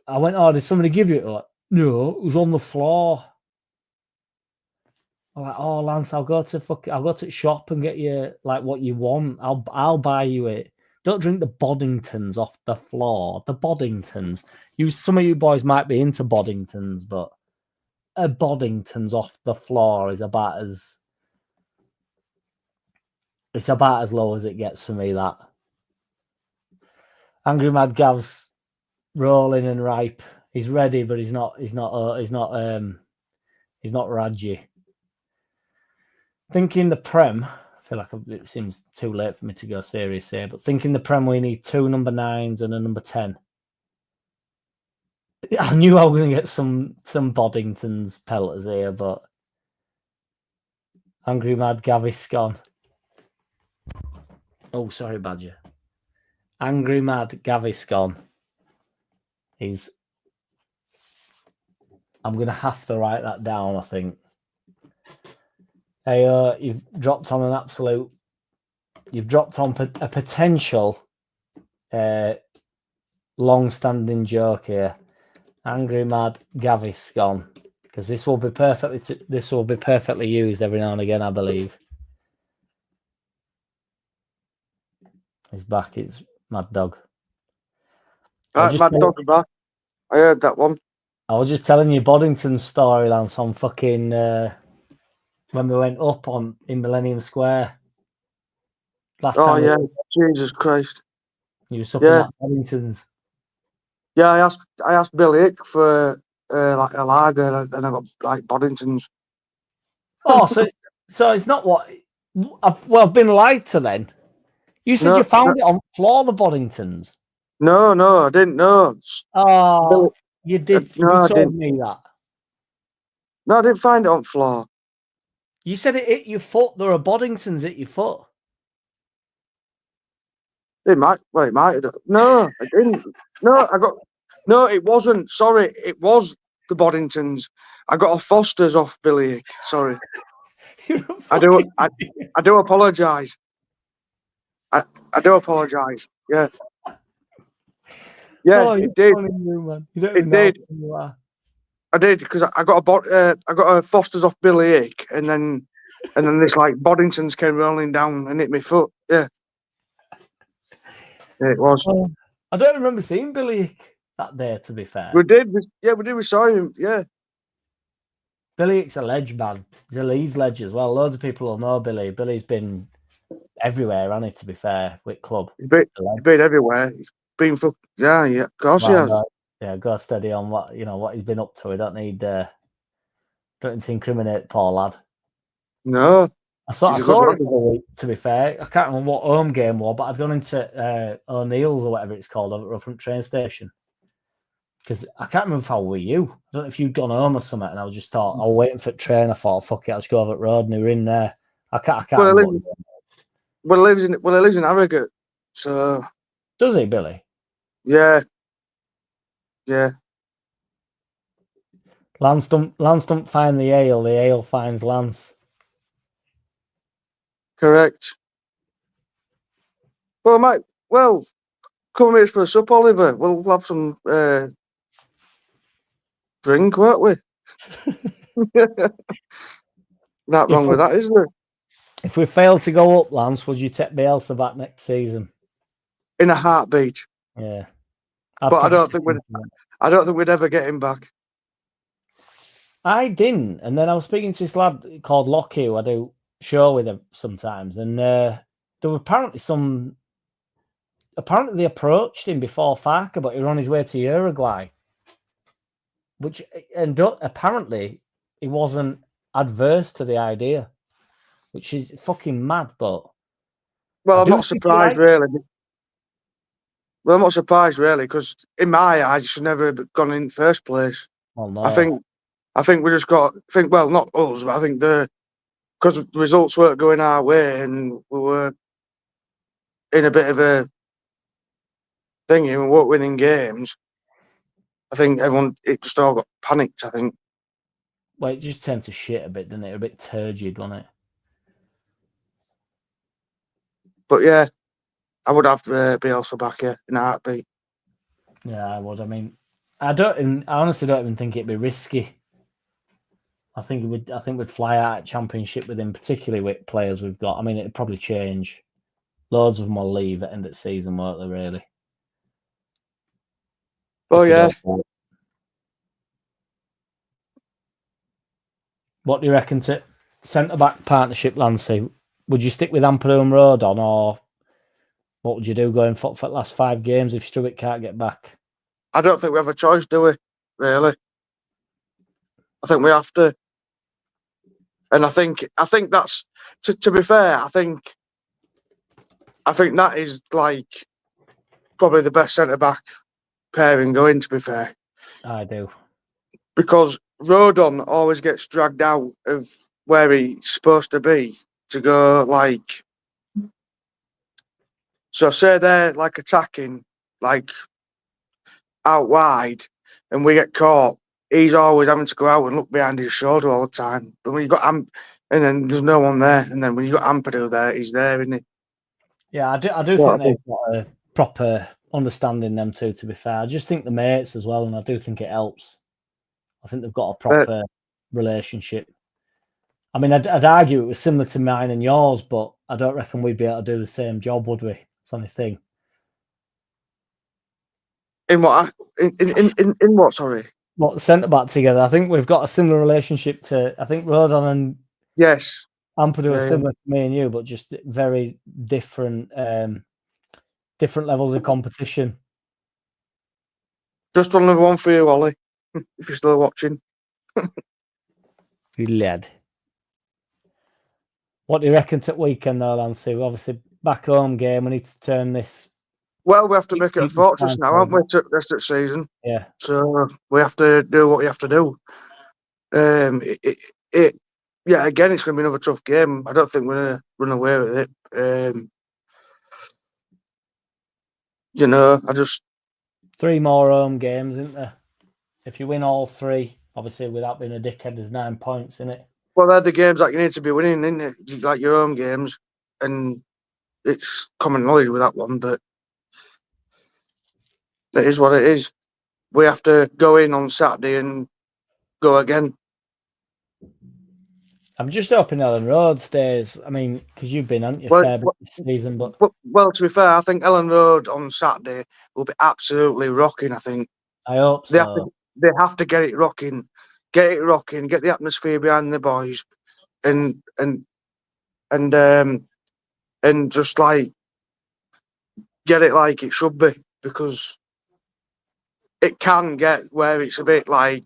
I went, oh, did somebody give you it? Like, no, it was on the floor. I'm like, oh, Lance, I'll go to the shop and get you like what you want. I'll buy you it. Don't drink the Boddingtons off the floor. The Boddingtons. Some of you boys might be into Boddingtons, but a Boddingtons off the floor is about as low as it gets for me. That Angry Mad Gav's rolling and ripe. He's ready, but he's not Raji. Thinking the Prem, I feel like it seems too late for me to go serious here, but thinking the Prem, we need 2 number 9s and a number 10. I knew I was going to get some Boddingtons pelters here, but Angry Mad Gaviscon. Oh, sorry, Badger. Angry Mad Gaviscon. I'm going to have to write that down, I think. Hey, you've dropped on a potential long-standing joke here. Angry Mad Gaviscon, because this will be perfectly used every now and again, I believe. He's back. It's Mad Dog. Right, Mad Dog's back. I heard that one. I was just telling you Boddington's story, Lance, on fucking when we went up in Millennium Square. Last time. Yeah, Jesus Christ. You were supping that Boddington's. Yeah, I asked Billy Hick for like a lager, and I got like Boddingtons. Oh, so it's not what. I've been lied to then. You said you found it on the floor, the Boddingtons. No, I didn't know. Oh, you did. No, you told me that. No, I didn't find it on the floor. You said it hit your foot. There are Boddingtons at your foot. It might have. No, I didn't. No, it wasn't. Sorry, it was the Boddingtons. I got a Foster's off Billy Hick. Sorry. I do apologise. I do apologise. Yeah. Yeah, it did. It did. I did, because I got a Foster's off Billy Hick, and then this like Boddingtons came rolling down and hit my foot. Yeah. Yeah, it was. I don't remember seeing Billy Hick that day, to be fair. We did. We saw him. Yeah. Billy Hick's a ledge, man. He's a Leeds ledge as well. Loads of people will know Billy. Billy's been everywhere, hasn't he, to be fair, with club. He's been everywhere. He's been for yeah, of course he has. Yeah, go steady on what he's been up to. We don't need to incriminate poor lad. No. I saw it the other week, to be fair. I can't remember what home game was, but I'd gone into O'Neill's or whatever it's called over at Rough train station. Because I can't remember how were you. I don't know if you'd gone home or something, and I was just thought, I was waiting for the train. I thought, fuck it, I'll just go over at road, and we were in there. I can't remember. He lives in Harrogate. So does he, Billy? Yeah. Yeah. Lance don't find the ale finds Lance. Correct. Well, come with us for a sup, Oliver. We'll have some drink, won't we? Not wrong with that, is there? If we fail to go up, Lance, would you take Bielsa back next season? In a heartbeat. Yeah. But I don't think we'd ever get him back. I didn't. And then I was speaking to this lad called Lockie, who I do show with him sometimes, and there were apparently they approached him before Farker, but he was on his way to Uruguay, apparently he wasn't adverse to the idea, which is fucking mad. But I'm not surprised, really. Well, I'm not surprised, really, because in my eyes, he should never have gone in first place. Well, no. I think we just well, not us, but I think because the results weren't going our way, and we were in a bit of a thing, and we weren't winning games. I think it just all got panicked, I think. Well, it just turned to shit a bit, didn't it? A bit turgid, wasn't it? But yeah, I would have Bielsa back here in a heartbeat. Yeah, I would. I mean, I honestly don't even think it'd be risky. I think we'd fly out at Championship with him, particularly with players we've got. I mean, it'd probably change. Loads of them will leave at end of the season, won't they? Really? Oh yeah. What do you reckon to centre back partnership, Lancey? Would you stick with Ampadu and Rodon, or what would you do going for the last 5 games if Stewart can't get back? I don't think we have a choice, do we? Really? I think we have to. And I think that's to be fair. I think that is like probably the best centre back pairing going. To be fair, I do, because Rodon always gets dragged out of where he's supposed to be to go like. So say they're like attacking like out wide, and we get caught. He's always having to go out and look behind his shoulder all the time. But when you got and then there's no one there, and then when you got Ampadu there, he's there, isn't he? Yeah, I do think they've got a proper understanding, them two, to be fair. I just think the mates as well, and I do think it helps. I think they've got a proper relationship. I mean, I'd argue it was similar to mine and yours, but I don't reckon we'd be able to do the same job, would we? It's the only thing. In what? In what? Sorry. What, centre back together? I think we've got a similar relationship to. I think Rodon and Yes. Ampadu are similar to me and you, but just very different, different levels of competition. Just another one for you, Ollie, if you're still watching. You lad. What do you reckon to weekend though, Lancey? We're obviously back home game. We need to turn this. Well, we have to make it a fortress now, haven't we, to rest of the season? Yeah. So we have to do what we have to do. Yeah, again, it's going to be another tough game. I don't think we're going to run away with it. You know, I just 3 more home games, isn't there? If you win all 3, obviously without being a dickhead, there's 9 points in it. Well, they're the games that you need to be winning, isn't it? Like your own games, and it's common knowledge with that one, but it is what it is. We have to go in on Saturday and go again. I'm just hoping Ellen Road stays. I mean, because you've been, haven't you, fair bit this season, but well, to be fair, I think Ellen Road on Saturday will be absolutely rocking. I think I hope so. They have to get it rocking, get the atmosphere behind the boys, and just like get it like it should be, because it can get where it's a bit like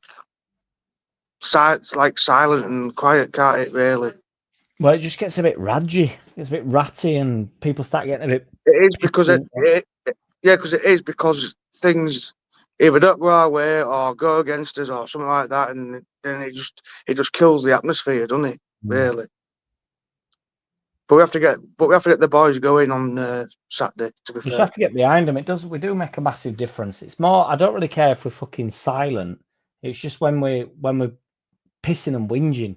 silent and quiet, can't it? Really. Well, it just gets a bit radgy. It's a bit ratty, and people start getting a bit. It is because because things either don't go our way or go against us or something like that, and then it just kills the atmosphere, doesn't it? Really. But we have to get the boys going on Saturday. To be fair, we just have to get behind them. We do make a massive difference. It's more. I don't really care if we're fucking silent. It's just when we're pissing and whinging,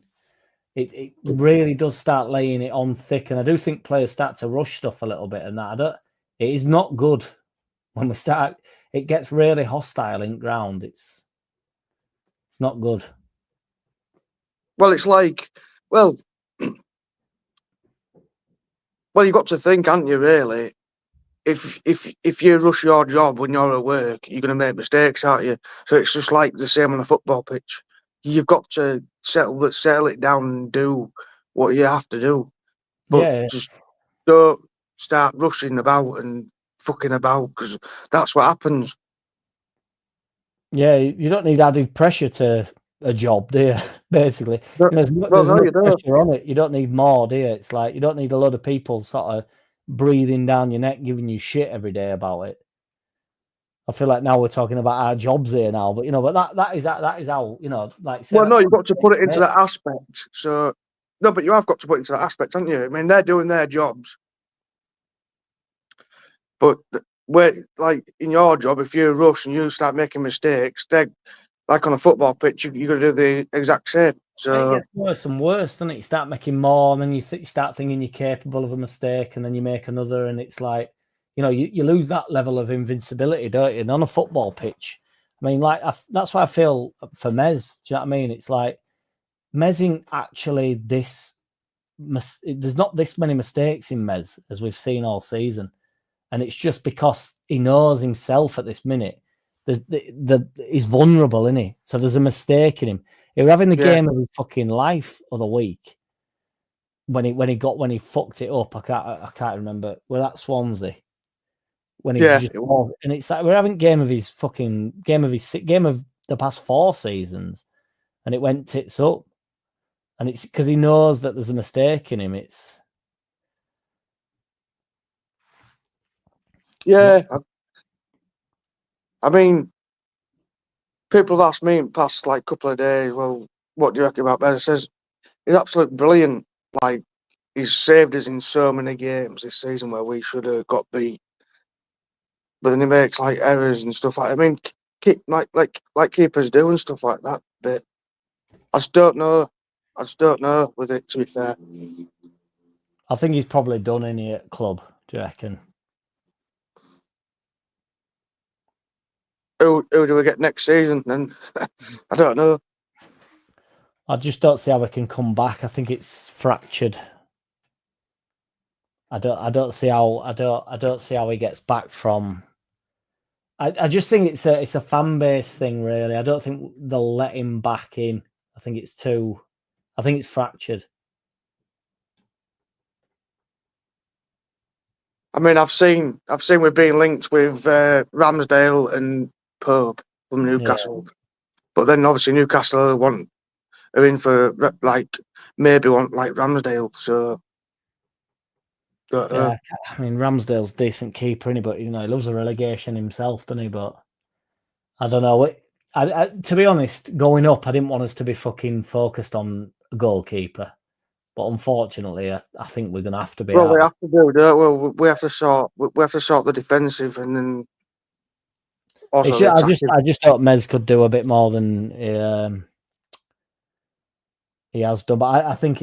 it really does start laying it on thick. And I do think players start to rush stuff a little bit, and that it is not good when we start. It gets really hostile in ground. It's not good. Well, it's like you've got to think, haven't you? Really, if you rush your job when you're at work, you're going to make mistakes, aren't you? So it's just like the same on the football pitch. You've got to settle it down and do what you have to do. But just don't start rushing about and fucking about, because that's what happens. Yeah, you don't need added pressure to a job, do you? Basically, there's no pressure on it. You don't need more, do you? It's like you don't need a lot of people sort of breathing down your neck, giving you shit every day about it. I feel like now we're talking about our jobs here now, but that is how, like. Well, no, you've got to put it into that aspect. So no, but you have got to put it into that aspect, haven't you? I mean, they're doing their jobs, but where, like in your job, if you rush and you start making mistakes, they're like on a football pitch, you're going to do the exact same. So it gets worse and worse, doesn't it? You start making more, and then you start thinking you're capable of a mistake, and then you make another, and it's like, you know, you lose that level of invincibility, don't you? And on a football pitch, I mean, like that's why I feel for Mez. Do you know what I mean? It's like Mez ain't actually this. There's not this many mistakes in Mez as we've seen all season, and it's just because he knows himself at this minute. He's vulnerable, isn't he? So there's a mistake in him. He was having the game of his fucking life other week when he fucked it up. I can't remember. Well, at Swansea when he just and it's like we're having game of the past 4 seasons, and it went tits up, and it's because he knows that there's a mistake in him. It's I mean, people have asked me in the past like couple of days, well, what do you reckon about Ben? I says he's absolutely brilliant. Like he's saved us in so many games this season where we should have got beat. But then he makes like errors and stuff like that. I mean, keep like keepers do and stuff like that. But I just don't know. With it, to be fair. I think he's probably done in here at club. Do you reckon? Who do we get next season? Then I don't know. I just don't see how we can come back. I think it's fractured. I don't see how he gets back from. I just think it's a fan base thing, really. I don't think they'll let him back in. I think it's fractured. I mean, I've seen we've been linked with Ramsdale and Pope from Newcastle, but then obviously Newcastle are in for maybe want like Ramsdale. So I mean, Ramsdale's a decent keeper, isn't he? But you know, he loves a relegation himself, doesn't he? But I don't know. To be honest, going up, I didn't want us to be fucking focused on a goalkeeper. But unfortunately, I think we're going to have to be. Well, we have to do, don't we? We have to sort the defensive, and then also the attacking. I just thought Mez could do a bit more than he has done. But I think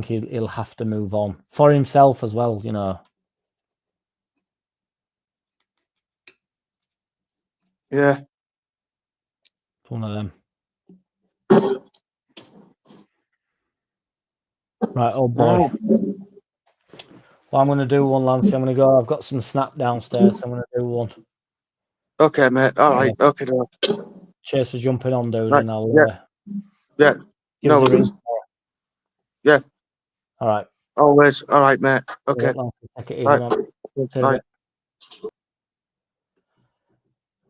he'll have to move on for himself as well. You know. Yeah. One of them. Right, oh boy. Well, I'm going to do one, Lance. I'm going to go. I've got some snap downstairs. So I'm going to do one. Okay, mate. All right. Okay. Cheers for jumping on, dude. Right. And I'll. Yeah. No worries. Yeah. All right. Always. All right, mate. Okay. Take it easy, man.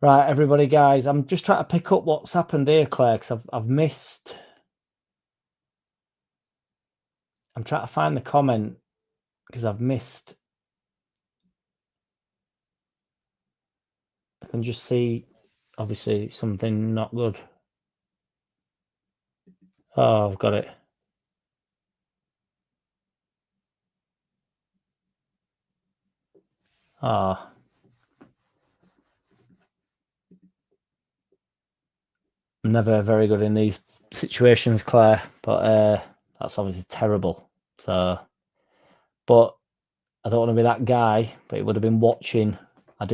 Right, everybody, guys. I'm just trying to pick up what's happened here, Claire, because I've missed. I'm trying to find the comment because I've missed. I can just see, obviously, something not good. Oh, I've got it. Ah. I'm never very good in these situations, Claire, but that's obviously terrible. So, but I don't want to be that guy, but it would have been watching. I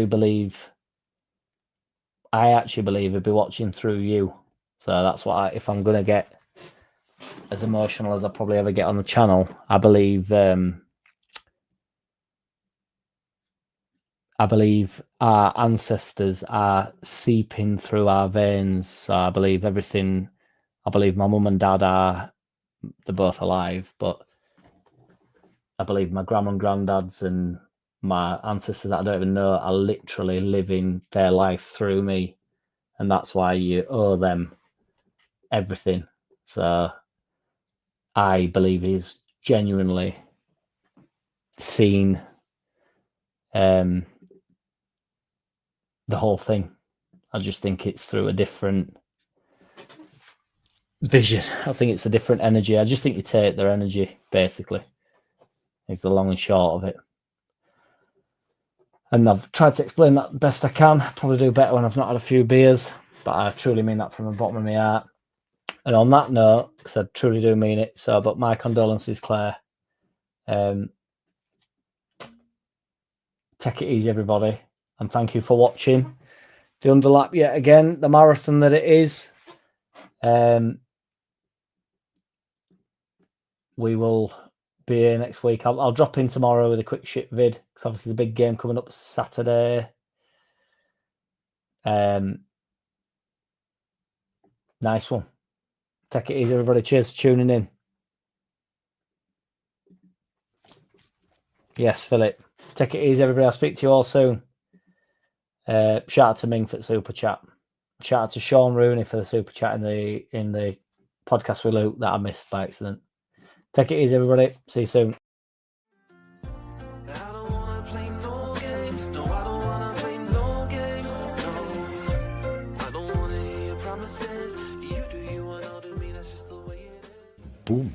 actually believe he'd be watching through you. So that's what if I'm going to get as emotional as I probably ever get on the channel, I believe our ancestors are seeping through our veins. So I believe everything. I believe my mum and dad they're both alive, but I believe my grandma and granddads and my ancestors that I don't even know are literally living their life through me. And that's why you owe them everything. So I believe he's genuinely seen the whole thing. I just think it's through a different vision. I think it's a different energy. I just think you take their energy, basically. Is the long and short of it. And I've tried to explain that best I can. Probably do better when I've not had a few beers, but I truly mean that from the bottom of my heart. And on that note, because I truly do mean it, but my condolences, Claire. Take it easy, everybody, and thank you for watching the Underlap yet again, the marathon that it is. We will be here next week. I'll drop in tomorrow with a quick shit vid, because obviously there's a big game coming up Saturday. Nice one. Take it easy, everybody. Cheers for tuning in. Yes, Philip. Take it easy, everybody. I'll speak to you all soon. Shout out to Ming for the super chat. Shout out to Sean Rooney for the super chat in the podcast with Luke that I missed by accident. Take it easy, everybody. See you soon. Boom.